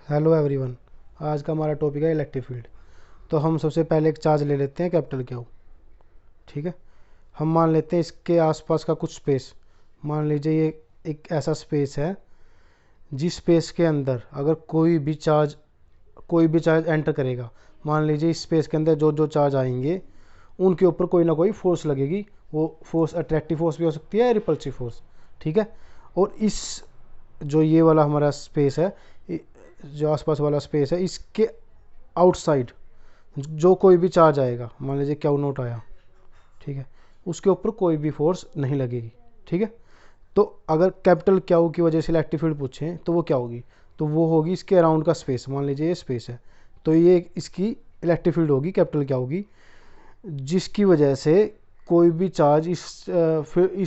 Hello everyone. आज का हमारा टॉपिक है इलेक्ट्रिक फील्ड। तो हम सबसे पहले एक चार्ज ले लेते हैं कैपिटल क्यू। ठीक है। हम मान लेते हैं इसके आसपास का कुछ स्पेस। मान लीजिए ये एक ऐसा स्पेस है जिस स्पेस के अंदर अगर कोई भी चार्ज एंटर करेगा। मान लीजिए इस स्पेस के अंदर जो जो चार्ज आएंगे उनके ऊपर कोई ना कोई फोर्स लगेगी। वो फोर्स अट्रैक्टिव फोर्स भी हो सकती है, रिपल्सिव फोर्स। ठीक है। और इस जो ये वाला हमारा स्पेस है, जो आसपास वाला स्पेस है, इसके आउटसाइड जो कोई भी चार्ज आएगा, मान लीजिए क्यू नोट आया, ठीक है, उसके ऊपर कोई भी फोर्स नहीं लगेगी। ठीक है। तो अगर कैपिटल क्यू की वजह से इलेक्ट्रिक फील्ड पूछें तो वो क्या होगी, तो वो होगी इसके अराउंड का स्पेस। मान लीजिए ये स्पेस है, तो ये इसकी इलेक्ट्रिक फील्ड होगी कैपिटल क्या होगी, जिसकी वजह से कोई भी चार्ज इस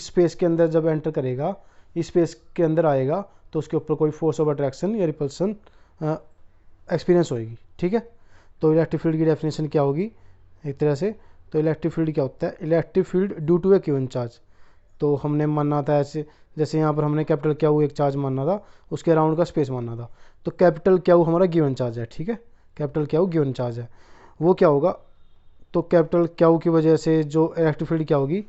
स्पेस के अंदर जब एंटर करेगा, इस स्पेस के अंदर आएगा, तो उसके ऊपर कोई फोर्स ऑफ अट्रैक्शन या रिपल्सन एक्सपीरियंस होगी। ठीक है। तो इलेक्ट्रिक फील्ड की डेफिनेशन क्या होगी एक तरह से, तो इलेक्ट्रिक फील्ड क्या होता है, electric field due to a given charge. तो हमने मानना था ऐसे, जैसे यहाँ पर हमने कैपिटल क्यू एक चार्ज मानना था, उसके अराउंड का स्पेस मानना था। तो कैपिटल क्यू हमारा गिवन चार्ज है। ठीक है। कैपिटल क्यू गिवन चार्ज है, वो क्या होगा, तो कैपिटल क्यू की वजह से जो इलेक्ट्रिक फील्ड क्या होगी,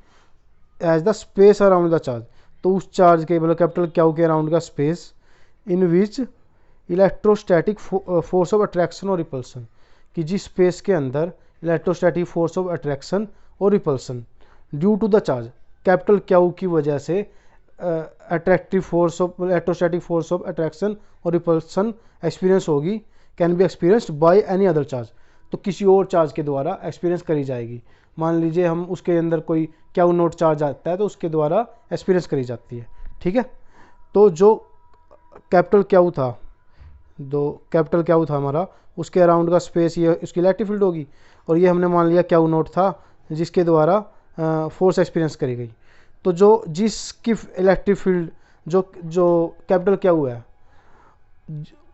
as the space around the charge. तो उस चार्ज के मतलब कैपिटल क्यू के अराउंड का space in which electrostatic force of attraction और रिपल्सन, कि जिस स्पेस के अंदर इलेक्ट्रोस्टैटिक फोर्स ऑफ अट्रैक्शन और repulsion due to the charge, capital Q की वजह से attractive force of electrostatic force of attraction और रिपल्सन एक्सपीरियंस होगी, can be experienced by any other charge. तो किसी और चार्ज के द्वारा एक्सपीरियंस करी जाएगी। मान लीजिए हम उसके अंदर कोई क्यू नोट चार्ज आता है तो उसके द्वारा एक्सपीरियंस करी जाती है। ठीक है। तो जो कैपिटल क्यू था, कैपिटल क्यू था हमारा, उसके अराउंड का स्पेस ये उसकी इलेक्ट्रिक फील्ड होगी। और ये हमने मान लिया क्यू नोट था जिसके द्वारा फोर्स एक्सपीरियंस करी गई। तो जो जिसकी इलेक्ट्रिक फील्ड जो जो कैपिटल क्यू है,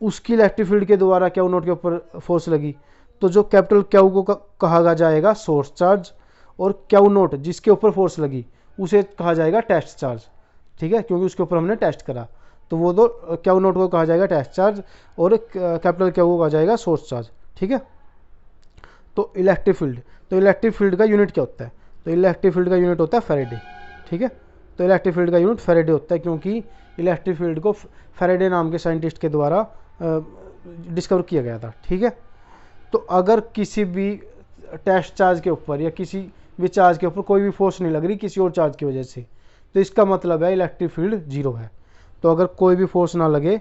उसकी इलेक्ट्रिक फील्ड के द्वारा क्यू नोट के ऊपर फोर्स लगी, तो जो कैपिटल क्यू को कहा जाएगा सोर्स चार्ज, और क्यू नोट जिसके ऊपर फोर्स लगी उसे कहा जाएगा टेस्ट चार्ज। ठीक है, क्योंकि उसके ऊपर हमने टेस्ट करा। तो वो दो क्यू नोट को कहा जाएगा टेस्ट चार्ज और कैपिटल क्यू को कहा जाएगा सोर्स चार्ज। ठीक है। तो इलेक्ट्रिक फील्ड, तो इलेक्ट्रिक फील्ड का यूनिट क्या होता है, तो इलेक्ट्रिक फील्ड का यूनिट होता है फैराडे। ठीक है। तो इलेक्ट्रिक फील्ड का यूनिट फैराडे होता है, क्योंकि इलेक्ट्रिक फील्ड को फैराडे नाम के साइंटिस्ट के द्वारा डिस्कवर किया गया था। ठीक है। तो अगर किसी भी टेस्ट चार्ज के ऊपर या किसी भी चार्ज के ऊपर कोई भी फोर्स नहीं लग रही किसी और चार्ज की वजह से, तो इसका मतलब है इलेक्ट्रिक फील्ड जीरो है। तो अगर कोई भी फोर्स ना लगे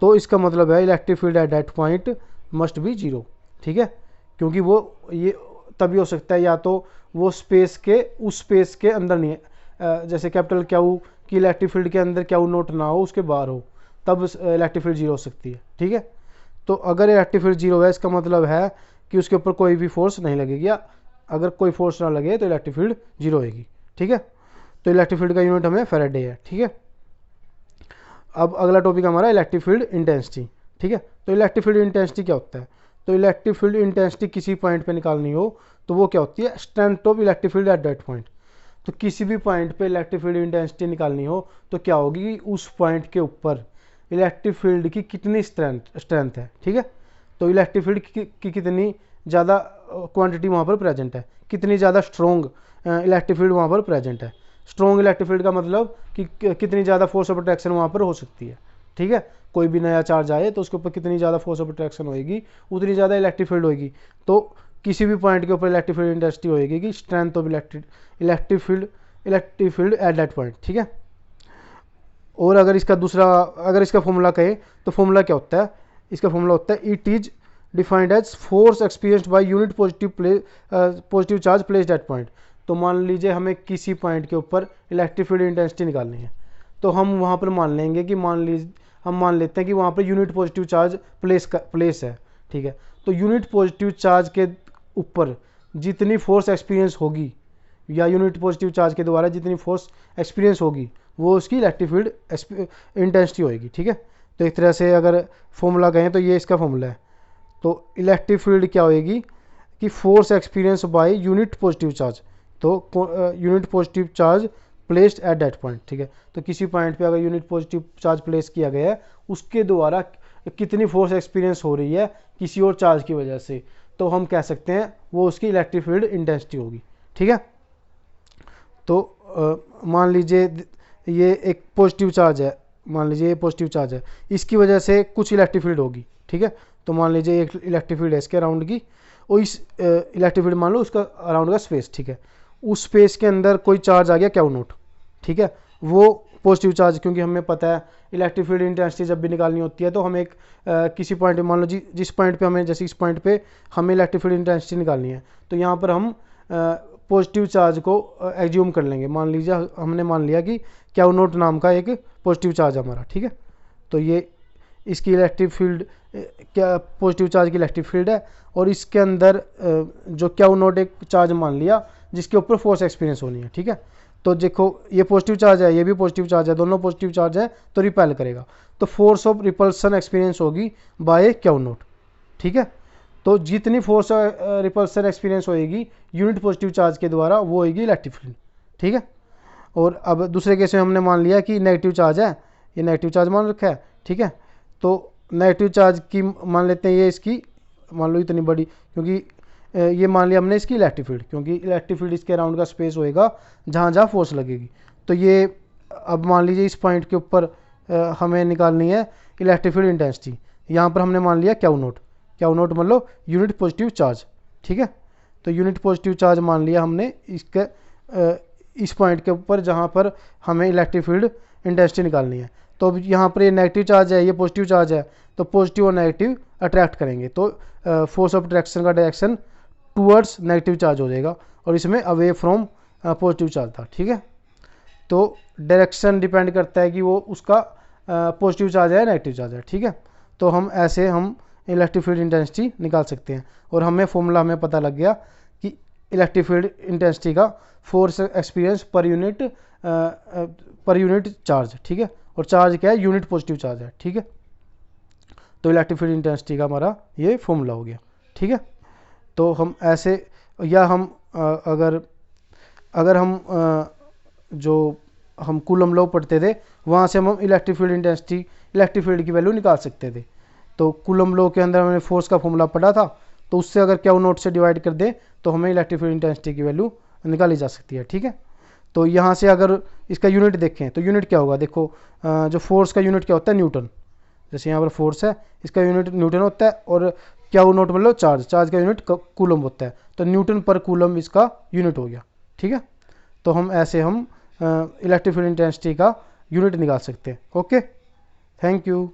तो इसका मतलब है electric field at that point must be zero. ठीक है। क्योंकि वो ये तभी हो सकता है या तो वो उस स्पेस के अंदर नहीं है, जैसे कैपिटल क्यू की इलेक्ट्रिक फील्ड के अंदर क्यू नोट ना हो, उसके बाहर हो, तब इलेक्ट्रिक फील्ड जीरो हो सकती है। ठीक है। तो अगर इलेक्ट्रिक फील्ड जीरो है इसका मतलब है कि उसके ऊपर कोई भी फोर्स नहीं लगेगी, या अगर कोई फोर्स ना लगे तो इलेक्ट्रिक फील्ड जीरो होगी। ठीक है। तो इलेक्ट्रिक फील्ड का यूनिट हमें फैराडे है। ठीक है। अब अगला टॉपिक हमारा इलेक्ट्रिक फील्ड इंटेंसिटी। ठीक है। तो इलेक्ट्रिक फील्ड इंटेंसिटी क्या होता है, तो इलेक्ट्रिक फील्ड इंटेंसिटी किसी पॉइंट पे निकालनी हो तो वो क्या होती है, strength of electric field at that point. तो किसी भी पॉइंट पे इलेक्ट्रिक फील्ड इंटेंसिटी निकालनी हो तो क्या होगी, उस पॉइंट के ऊपर इलेक्ट्रिक फील्ड की कितनी स्ट्रेंथ है। ठीक है। तो इलेक्ट्रिक फील्ड की कितनी ज़्यादा क्वांटिटी वहाँ पर प्रेजेंट है, कितनी ज़्यादा स्ट्रॉन्ग इलेक्ट्रिक फील्ड वहाँ पर प्रेजेंट है। स्ट्रॉन्ग इलेक्ट्रिक फील्ड का मतलब कि कितनी ज़्यादा फोर्स ऑफ अट्रैक्शन वहाँ पर हो सकती है। ठीक है। कोई भी नया चार्ज आए तो उसके ऊपर कितनी ज़्यादा फोर्स ऑफ अट्रैक्शन होगी, उतनी ज़्यादा इलेक्ट्रिक फील्ड होगी। तो किसी भी पॉइंट के ऊपर इलेक्ट्रिक फील्ड इंटेंसिटी होगी कि strength of electric field at that point. ठीक है। और अगर इसका फॉर्मूला कहें तो फॉर्मूला क्या होता है, इसका फॉर्मूला होता है it is defined as force experienced by unit positive charge placed at point. तो मान लीजिए हमें किसी पॉइंट के ऊपर इलेक्ट्रिक फील्ड इंटेंसिटी निकालनी है, तो हम वहाँ पर मान लेंगे कि हम मान लेते हैं कि वहाँ per unit positive charge place है। ठीक है। तो यूनिट पॉजिटिव चार्ज के ऊपर जितनी फोर्स एक्सपीरियंस होगी, या यूनिट पॉजिटिव चार्ज के द्वारा जितनी फोर्स एक्सपीरियंस होगी, वो उसकी इलेक्ट्रिक फील्ड इंटेंसिटी होगी। ठीक है। तो एक तरह से अगर फॉर्मूला कहें तो ये इसका फॉर्मूला है। तो इलेक्ट्रिक फील्ड क्या होएगी कि force experience by unit positive charge, तो unit positive charge placed at that point. ठीक है। तो किसी पॉइंट पे अगर यूनिट पॉजिटिव चार्ज प्लेस किया गया है उसके द्वारा कितनी फोर्स एक्सपीरियंस हो रही है किसी और चार्ज की वजह से, तो हम कह सकते हैं वो उसकी इलेक्ट्रिक फील्ड इंटेंसिटी होगी। ठीक है, तो मान लीजिए ये एक पॉजिटिव चार्ज है, मान लीजिए ये पॉजिटिव चार्ज है, इसकी वजह से कुछ इलेक्ट्रिक फील्ड होगी। ठीक है, तो मान लीजिए एक इलेक्ट्रिक फील्ड है इसके अराउंड की, और इस इलेक्ट्रिक फील्ड मान लो उसका अराउंड का स्पेस। ठीक है, उस स्पेस के अंदर कोई चार्ज आ गया क्यू नॉट। ठीक है, वो पॉजिटिव चार्ज, क्योंकि हमें पता है इलेक्ट्रिक फील्ड इंटेंसिटी जब भी निकालनी होती है तो हम एक किसी पॉइंट पे, मान लो जिस पॉइंट पे हमें, जैसे इस पॉइंट पे हमें इलेक्ट्रिक फील्ड इंटेंसिटी निकालनी है, तो यहाँ पर हम पॉजिटिव चार्ज को एज्यूम कर लेंगे। मान लीजिए हमने मान लिया कि क्यू नॉट नाम का एक पॉजिटिव चार्ज हमारा। ठीक है, तो ये इसकी इलेक्ट्रिक फील्ड क्या, पॉजिटिव चार्ज की इलेक्ट्रिक फील्ड है, और इसके अंदर जो क्यू नॉट एक चार्ज मान लिया जिसके ऊपर फोर्स एक्सपीरियंस होनी है। ठीक है, तो देखो ये पॉजिटिव चार्ज है, ये भी पॉजिटिव चार्ज है, दोनों पॉजिटिव चार्ज है, तो रिपेल करेगा, तो फोर्स ऑफ रिपल्सन एक्सपीरियंस होगी बाय क्यू नॉट। ठीक है, तो जितनी फोर्स रिपल्सन एक्सपीरियंस होएगी यूनिट पॉजिटिव चार्ज के द्वारा वो होगी इलेक्ट्रिक फील्ड। ठीक है, और अब दूसरे केस में हमने मान लिया कि नेगेटिव चार्ज है, ये नेगेटिव चार्ज मान रखा है। ठीक है, तो नेगेटिव चार्ज की मान लेते हैं ये इसकी, मान लो इतनी बड़ी, क्योंकि ये मान लिया हमने इसकी इलेक्ट्रिक फील्ड, क्योंकि इलेक्ट्रिक फील्ड इसके अराउंड का स्पेस होएगा जहाँ जहाँ फोर्स लगेगी। तो ये अब मान लीजिए इस पॉइंट के ऊपर हमें निकालनी है इलेक्ट्रिक फील्ड इंटेंसिटी। यहाँ पर हमने मान लिया क्यू नॉट, क्यू नॉट मतलब यूनिट पॉजिटिव चार्ज। ठीक है, तो यूनिट पॉजिटिव चार्ज मान लिया हमने इसके इस पॉइंट के ऊपर जहाँ पर हमें इलेक्ट्रिक फील्ड इंटेंसिटी निकालनी है। तो अब यहाँ पर ये नेगेटिव चार्ज है, ये पॉजिटिव चार्ज है, तो पॉजिटिव और नेगेटिव अट्रैक्ट करेंगे, तो फोर्स ऑफ अट्रैक्शन का डायरेक्शन टूवर्ड्स नेगेटिव चार्ज हो जाएगा, और इसमें अवे फ्रॉम पॉजिटिव चार्ज था। ठीक है, तो डायरेक्शन डिपेंड करता है कि वो उसका पॉजिटिव चार्ज है नेगेटिव चार्ज है। ठीक है, तो हम ऐसे हम इलेक्ट्रिक फील्ड इंटेंसिटी निकाल सकते हैं, और हमें फॉर्मूला हमें पता लग गया कि इलेक्ट्रिक फील्ड इंटेंसिटी का force experience per unit charge. ठीक है, और चार्ज क्या है, यूनिट पॉजिटिव चार्ज है। ठीक है, तो इलेक्ट्रिक फील्ड इंटेंसिटी का हमारा ये फॉर्मूला हो गया। ठीक है, तो हम ऐसे, या हम अगर हम जो हम कूलम लॉ पढ़ते थे वहाँ से हम electric field intensity, electric field की वैल्यू निकाल सकते थे। तो कूलम लॉ के अंदर हमने फोर्स का फॉर्मूला पढ़ा था, तो उससे अगर क्यू नॉट से डिवाइड कर दे तो हमें इलेक्ट्रिक फील्ड इंटेंसिटी की वैल्यू निकाली जा सकती है। ठीक है, तो यहाँ से अगर इसका यूनिट देखें तो यूनिट क्या होगा, देखो जो फोर्स का यूनिट क्या होता है, न्यूटन। जैसे यहाँ पर फोर्स है, इसका यूनिट न्यूटन होता है, और क्यू नॉट मतलब चार्ज, चार्ज का यूनिट कूलम होता है, तो न्यूटन पर कूलम इसका यूनिट हो गया। ठीक है, तो हम ऐसे हम इलेक्ट्रिक फील्ड इंटेंसिटी का यूनिट निकाल सकते हैं। Okay, thank you.